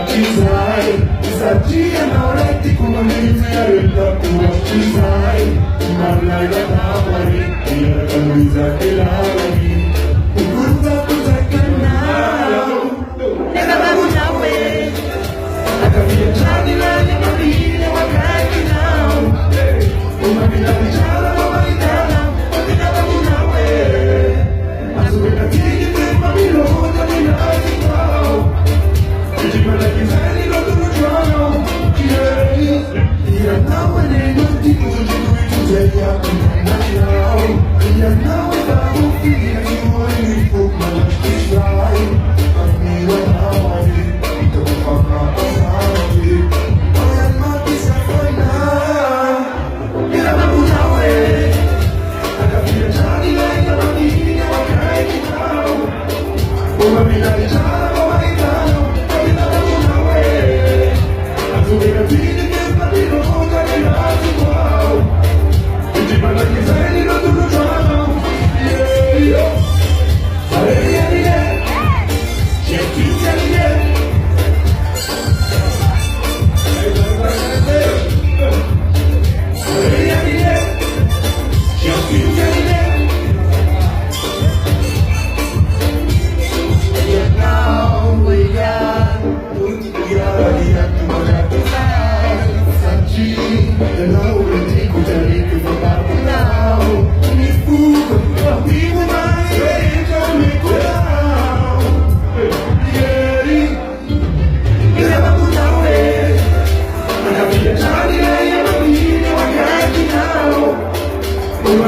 batizai Satia na orati kuma nilifiarenda kuwatizai Marlaila nawari Ila kaluiza kilawani Ukuruza kuzakanao Ega babu nawe Akafia chani lani mabine wakati nao Umabina vijala wawaitana Wakina babu nawe Azuweka tini tema miloja minazi kwao Ijimala kizani loturu chwano Iya nawe neno tiku jiku ituzeya kumana chao Iya nawe babu fiya yuwa ilifuk malakishai Amira nawari Itokufaka asari Oyan makisa fana Ila babu nawe Akafia chani laika mabini wakai kitao Umabina vijala wawaitano Wakina babu nawe Azuweka tini kempa bilo moja nilati kwao Ijimala kizani loturu chwano Sareliye Shekiteliye Sareliye Shekiteliye Uma